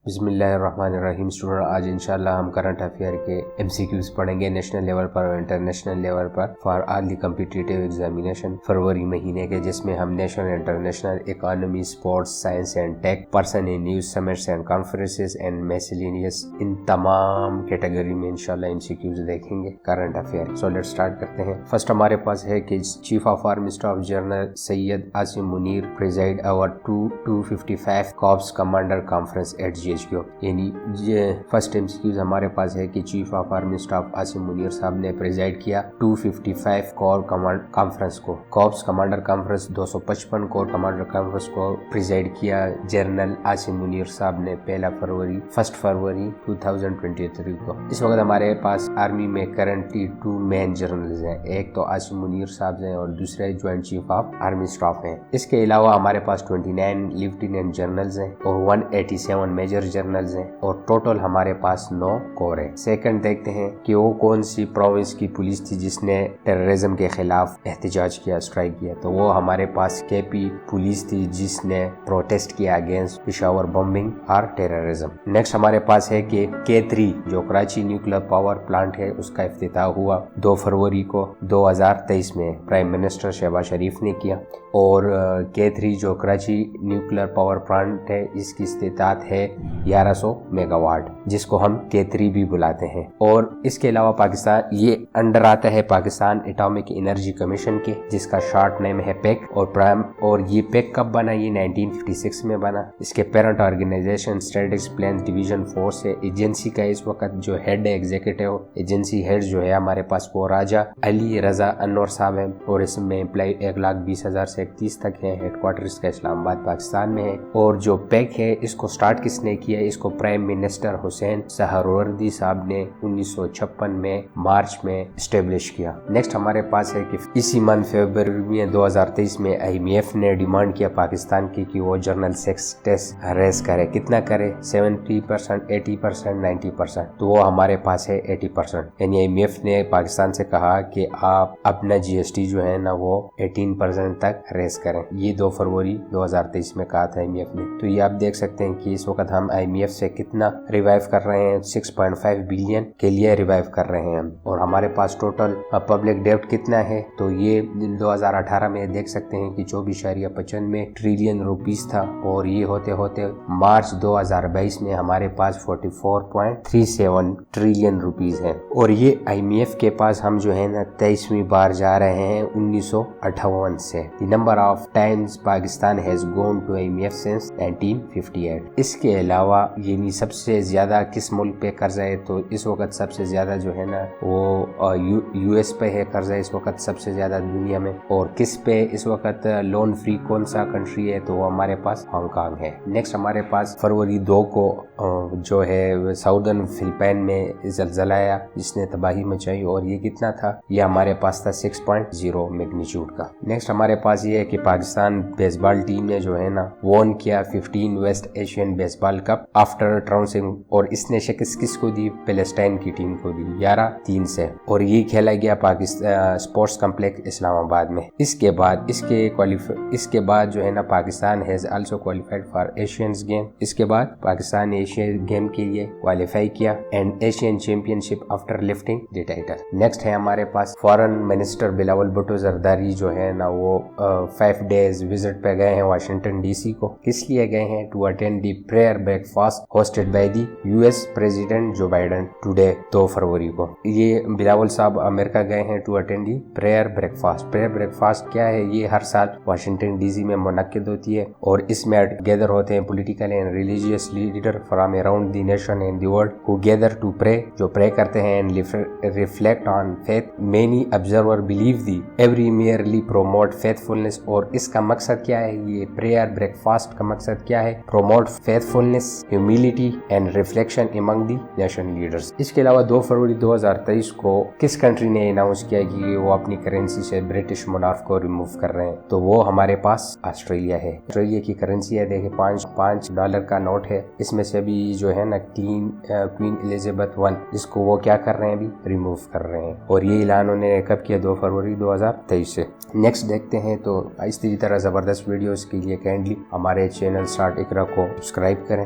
بسم اللہ الرحمن الرحیم اسٹوڈنٹ، آج انشاءاللہ ہم کرنٹ افیئر کے MCQs پڑھیں گے نیشنل لیول پر اور انٹرنیشنل لیول پر for all the competitive examination فروری مہینے کے، جس میں ہم national international economy, sports, science and tech, person in news, summits and conferences and miscellaneous, ان تمام کیٹیگری میں انشاءاللہ MCQs دیکھیں گے current affair. So let start کرتے ہیں۔ فرسٹ ہمارے پاس ہے کہ chief of army staff general Syed Asim Munir presided over 255 corps commander conference at GHQ، یعنی فرسٹ MCQs ہمارے پاس ہے کہ chief of army staff Asim Munir صاحب نے پریزائڈ کیا 255 کور کانفرنس کو، corps commander conference 255 corps commander conference کو پریزائڈ کیا جنرل عاصم منیر صاحب نے 1 فروری 2023 کو۔ اس وقت ہمارے پاس آرمی میں کرنٹلی 2 مین جنرلز ہیں، ایک تو عاصم منیر صاحب ہیں اور دوسرے joint chief of army staff ہیں۔ اس کے علاوہ ہمارے پاس 29 لیفٹیننٹ جنرلز ہیں اور 187 میجر جنرلز ہیں، اور ٹوٹل ہمارے پاس 9 کور ہیں۔ سیکنڈ دیکھتے ہیں کہ وہ کون سی پروونس کی پولیس تھی جس نے ٹیررزم کے خلاف احتجاج کیا، اسٹرائک کیا، تو وہ ہمارے پاس KP پولیس تھی جس نے پروٹیسٹ کیا اگینسٹ پشاور بمبنگ اور ٹیررزم۔ نیکسٹ ہمارے پاس ہے کہ K3 جو کراچی نیوکلیر پاور پلانٹ ہے، اس کا افتتاح ہوا 2 فروری کو 2023 میں، پرائم منسٹر شہباز شریف نے کیا، اور K3 جو کراچی نیوکلیر پاور پلانٹ ہے، اس کی استطاعت ہے 1100 میگا واٹ، جس کو ہم K3 بھی بلاتے ہیں۔ اور اس کے علاوہ پاکستان یہ انڈر آتا ہے پاکستان اٹامک انرجی کمیشن کے، جس کا شارٹ نیم ہے PEC، اور یہ PEC کب بنا؟ یہ 1956 میں بنا۔ اس کے parent organisation strategic plans division force ہے۔ ایجنسی کا اس وقت جو ہیڈ ہے، ایگزیکٹو ایجنسی ہیڈ جو ہے ہمارے پاس وہ راجہ علی رضا انور صاحب ہیں، اور اس میں امپلائی 1,20,000 سے 31 تک ہے۔ ہیڈ کوارٹر اس کا اسلام آباد پاکستان میں ہے۔ اور جو PEC ہے، اس کو سٹارٹ کس نے کیا؟ اس کو پرائم منسٹر حسین سہروردی صاحب نے 1956 میں مارچ میں اسٹیبلش کیا۔ نیکسٹ ہمارے پاس ہے کہ اسی منتھ فیبروری 2023 میں IMF نے ڈیمانڈ کیا پاکستان کی کہ وہ جنرل سیکس ٹیسٹ ریز کرے۔ کتنا کرے؟ 70%، 80%، 90%، تو وہ ہمارے پاس ہے 80%، یعنی IMF نے پاکستان سے کہا کہ آپ اپنا GST جو ہے نا وہ 18% تک ریز کریں۔ یہ 2 فروری 2023 میں کہا تھا IMF نے۔ تو یہ آپ دیکھ سکتے ہیں کہ اس وقت ہم IMF سے کتنا ریوائیو کر رہے ہیں، 6.5 بلین کے لیے ریوائیو کر رہے ہیں، اور ہمارے پاس ٹوٹل پبلک ڈیبٹ کتنا ہے؟ تو یہ 2018 میں دیکھ سکتے ہیں کہ 24.95 ٹریلین روپیز تھا، اور یہ ہوتے ہوتے مارچ 2022 میں ہمارے پاس 44.37 ٹریلین روپیز ہے، اور یہ IMF کے پاس ہم جو ہے نا 23ویں بار جا رہے ہیں 1958 سے۔ The number of times Pakistan has gone to IMF since 1958۔ اس کے علاوہ یعنی سب سے زیادہ کس ملک پہ قرضہ ہے؟ تو اس وقت سب سے زیادہ جو ہے نا وہ US پہ ہے قرضہ اس وقت سب سے زیادہ دنیا میں۔ اور کس پہ اس وقت لون فری کون سا کنٹری ہے؟ تو وہ ہمارے پاس ہانگ کانگ ہے۔ نیکسٹ ہمارے پاس فروری 2 کو جو ہے ساؤدرن فلپائن میں زلزلہ آیا جس نے تباہی مچائی، اور یہ کتنا تھا؟ یہ ہمارے پاس تھا 6.0 میگنیچیوڈ کا۔ نیکسٹ ہمارے پاس یہ ہے کہ پاکستان بیس بال ٹیم نے جو ہے نا وون کیا 15 ویسٹ ایشین بیس بال کپ آفٹر ٹراؤنسنگ، اور اس نے شکست کس کو دی؟ پیلسٹائن کی ٹیم کو دی 11-3 سے، اور یہ کھیلا گیا پاکستان اسپورٹس کمپلیکس اسلام آباد میں۔ اس کے بعد جو ہے نا Pakistan has also qualified for Asians game. اس کے بعد پاکستان نے ایشین گیم کے لیے کوالیفائی کیا and Asian champion ship after lifting the title. Next ہے ہمارے پاس فارن منسٹر بلاول بھٹو زرداری جو ہے نا وہ 5 days وزٹ پہ گئے ہیں واشنگٹن DC کو۔ کس لیے گئے ہیں؟ To attend the prayer breakfast hosted by the US president Joe Biden today 2 فروری کو۔ یہ بلاول صاحب امریکہ گئے ہیں to attend the prayer breakfast. Prayer breakfast کیا ہے؟ یہ ہر سال واشنگٹن DC میں منعقد ہوتی ہے، اور اس میں گیدر ہوتے ہیں political and religious leader from around the nation and the world who gather to pray, جو پرے کرتے ہیں and reflect on faith. Many observer believe the every merely promote faithfulness, اور اس کا مقصد کیا ہے؟ یہ پریئر بریک فاسٹ کا مقصد کیا ہے؟ Promote faithfulness, humility and reflection among the nation leaders. اس کے علاوہ 2 فروری 2023 کو کس کنٹری نے اناؤنس کیا کہ وہ اپنی کرنسی سے برٹش مونارک کو ریموو کر رہے ہیں؟ تو وہ ہمارے پاس آسٹریلیا ہے۔ آسٹریلیا کی کرنسی ہے، دیکھیں $5 کا نوٹ ہے، اس میں سے بھی جو ہے نا کوئین ایلزابتھ 1 جس کو وہ کیا کر رہے ہیں؟ ابھی ریموو کر رہے ہیں، اور یہ اعلان انہوں نے کب کیا؟ 2 فروری 2023 سے۔ نیکسٹ دیکھتے ہیں، تو اسی طرح زبردست ویڈیوز کے لیے کائنڈلی ہمارے چینل اسٹارٹ اقرا کو سبسکرائب کریں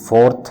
4th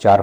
4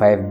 5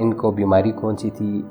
ان کو بیماری کون سی تھی؟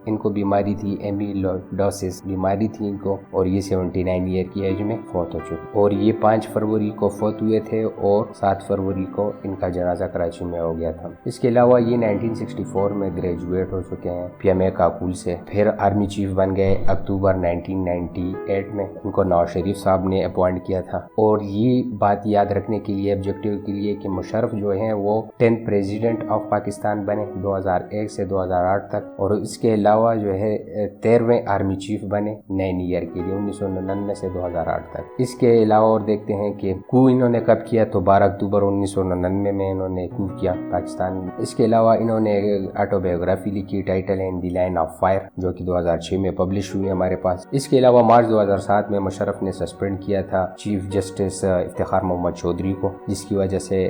ان کو بیماری تھی ایمیلوڈوسس بیماری تھی ان کو، اور یہ 79 ایئر کی ایج میں فوت ہو چکی، اور یہ 5 فروری کو فوت ہوئے تھے اور 7 فروری کو ان کا جنازہ کراچی میں ہو گیا تھا۔ اس کے علاوہ یہ 1964 میں گریجویٹ ہو چکے ہیں PMA کاکول سے، پھر آرمی چیف بن گئے اکتوبر 1998 میں، ان کو نواز شریف صاحب نے اپوائنٹ کیا تھا۔ اور یہ بات یاد رکھنے کے لیے آبجیکٹیو کے لیے کہ مشرف جو ہیں وہ 10 پریزیڈنٹ آف پاکستان بنے 2001 سے 2008 تک، اور اس کے علاوہ جو ہے 13ویں آرمی چیف بنے 9 ایئر کے لیے 1999 سے 2008 تک۔ اس کے علاوہ اور دیکھتے ہیں کہ کو انہوں نے کب کیا، تو 12 اکتوبر 1999 میں انہوں نے کو کیا پاکستان میں۔ اس کے علاوہ انہوں نے آٹو بایوگرافی لکھی، ٹائٹل ہے ان دی لائن آف فائر، جو کہ 2006 میں پبلش ہوئی ہمارے پاس۔ اس کے علاوہ مارچ 2007 میں مشرف نے سسپینڈ کیا تھا چیف جسٹس افتخار محمد چودھری کو، جس کی وجہ سے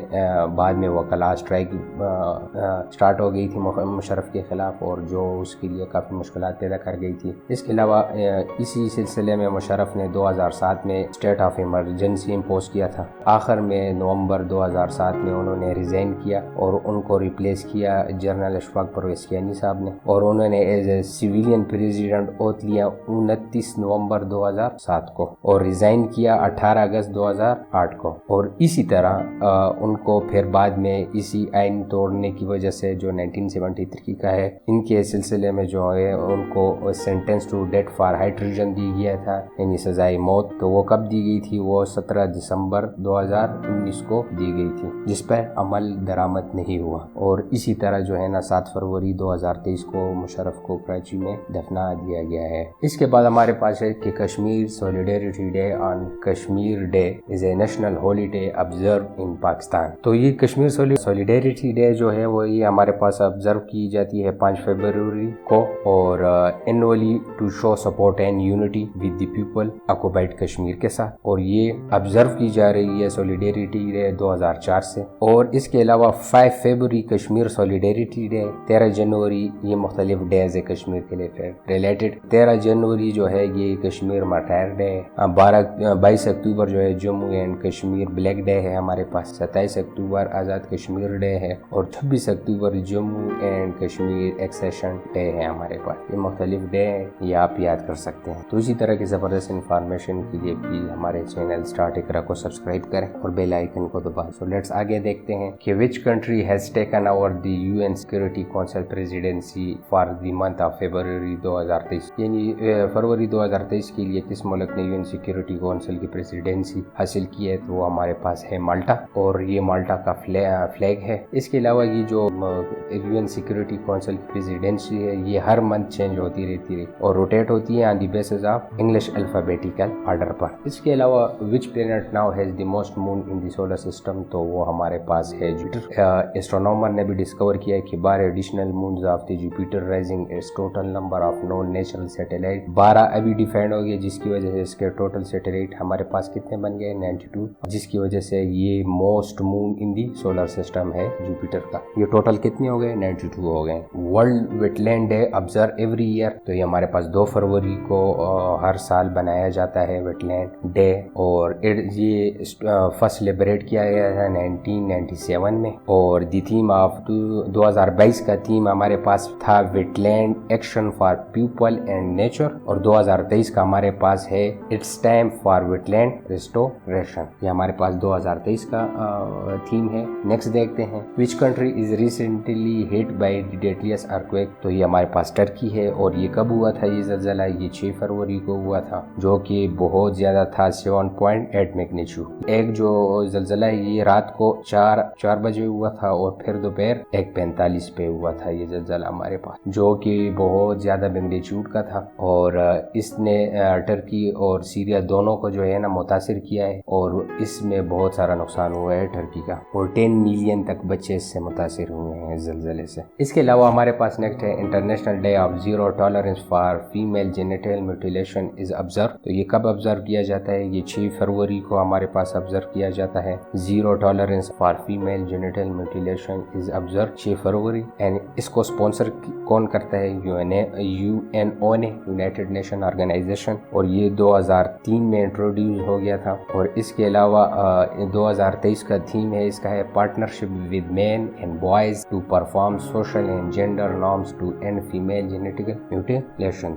بعد میں وکلاء اسٹرائک سٹارٹ ہو گئی تھی مشرف کے خلاف، اور جو اس کے لیے کافی مشکلات پیدا کر گئی تھی۔ اس کے علاوہ اسی سلسلے میں مشرف نے 2007 میں اسٹیٹ آف ایمرجنسی امپوز کیا تھا۔ آخر میں نومبر 2007 میں انہوں نے ریزائن کیا اور ان کو ریپلیس کیا جنرل اشفاق پرویز کیانی صاحب نے، اور انہوں نے as a civilian president oath لیا 29 نومبر 2007 کو، اور ریزائن کیا 18 اگست 2008 کو۔ اور اسی طرح ان کو پھر بعد میں اسی آئین توڑنے کی وجہ سے جو 1973 کا ہے، ان کے سلسلے میں جو ہے ان کو sentence to death for high treason دی گیا تھا، یعنی سزائے موت۔ تو وہ کب دی گئی تھی؟ وہ 17 دسمبر 2019 کو دی گئی تھی، جس پر عمل درآمد نہیں ہوا۔ اور اسی طرح جو ہے نا 7 فروری 2023 کو مشرف کو کراچی میں دفنا دیا گیا ہے۔ اس کے بعد ہمارے پاس ہے کہ Kashmir solidarity day on Kashmir day is a national holiday observe in Pakistan. تو یہ کشمیر سولیڈیریٹی ڈے جو ہے وہ یہ ہمارے پاس آبزرو کی جاتی ہے 5 فروری کو، اور annually to show support and unity with the people occupied Kashmir کے ساتھ، اور یہ آبزرو کی جا رہی ہے سولیڈیریٹی ڈے 2004 سے۔ اور اس کے علاوہ 5 فروری کشمیر سولیڈیریٹی ڈے، 13 جنوری یہ مختلف ڈیز ہے کشمیر کے ریلیٹڈ۔ 13 جنوری جو ہے یہ کشمیر مارٹائر ڈے ہے، 22 اکتوبر جو ہے Jammu and Kashmir black day ہے ہمارے پاس، 27 اکتوبر آزاد کشمیر ڈے ہے، اور 26 اکتوبر Jammu and Kashmir accession day ہے ہمارے پاس۔ یہ مختلف ڈے ہیں، یہ آپ یاد کر سکتے ہیں۔ تو اسی طرح کی زبردست انفارمیشن کے لیے پلیز ہمارے چینل اسٹارٹ اقرا کو سبسکرائب کریں اور بیل آئیکن کو دبائیں۔ سو لیٹس آگے دیکھتے ہیں کہ which country has taken over the UN security council presidency for the month of February 2023، یعنی فروری 2023 کے لیے کس ملک نے UN سیکورٹی کونسل کی پریزیڈنسی حاصل کی ہے؟ تو وہ ہمارے پاس ہے مالٹا، اور یہ مالٹا کا فلیگ ہے۔ اس کے علاوہ یہ جو UN سیکورٹی کونسل کی پریزیڈنسی ہے یہ ہر منتھ چینج ہوتی رہتی ہے اور روٹیٹ ہوتی ہے on the basis of English alphabetical order پر۔ اس کے علاوہ which planet now has the most moon in the solar system, تو وہ ہمارے پاس ہے جوپیٹر۔ ایسٹرونومر نے بھی ڈسکور کیا ہے کہ 12 additional moons of the Jupiter raising اس total number of known natural satellite, 12 ابھی ڈیفائنڈ ہو گئے، جس کی وجہ سے اس کے ٹوٹل سیٹلائٹ ہمارے پاس کتنے بن گئے؟ 92، جس کی وجہ سے یہ most moon in the solar system ہے جوپیٹر کا۔ یہ ٹوٹل کتنے ہو گئے؟ 92 ہو گئے۔ World wetland day observe every year, تو یہ ہمارے پاس 2 فروری کو ہر سال بنایا جاتا ہے ویٹ لینڈ ڈے، اور یہ فرسٹ سیلیبریٹ کیا گیا تھا 1997 میں، اور دی تھیم آف 2022 کا تھیم ہمارے پاس تھا wetland action for people and nature, اور 2023 کا ہمارے پاس ہے it's time for wetland restoration. یہ ہمارے پاس 2023 کا تھیم ہے۔ نیکسٹ دیکھتے ہیں which country is recently hit by the deadliest earthquake, تو یہ ہمارے پاس ٹرکی ہے، اور یہ کب ہوا تھا یہ زلزلہ؟ یہ 6 فروری کو ہوا تھا، جو کہ بہت زیادہ تھا 7.8 میگنیچیوڈ۔ ایک جو زلزلہ ہے یہ رات کو 4 بجے ہوا تھا، اور پھر دوپہر 1:45 پہ ہوا تھا یہ زلزلہ ہمارے پاس، جو کہ بہت زیادہ میگنیچیوڈ کا تھا، اور اس نے ٹرکی اور سیریا دونوں کو جو ہے نا متاثر کیا ہے، اور اس میں بہت سارا نقصان ہوا ہے ٹرکی کا، اور 10 ملین تک بچے اس سے متاثر ہوئے ہیں اس زلزلے سے۔ اس کے علاوہ ہمارے پاس نیکسٹ ہے international day of zero tolerance for female genital mutilation is observe, تو یہ کب آبزرو کیا جاتا ہے؟ یہ 6 فروری کو ہمارے پاس آبزرو کیا جاتا ہے۔ Zero tolerance for female genital mutilation is observe 6 فروری، اینڈ اس کو اسپانسر کون کرتا ہے؟ UNO نے، یونائٹڈ نیشن آرگنائزیشن، اور یہ 2003 میں انٹروڈیوس ہو گیا تھا۔ اور اس کے علاوہ 2023 کا تھیم ہے، اس کا ہے partnership with men and boys to perform social and gender norms to end female genital mutilation.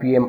PM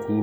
3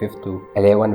5 to 11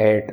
8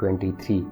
23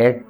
8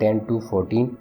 10 to 14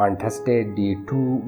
on Thursday। the 2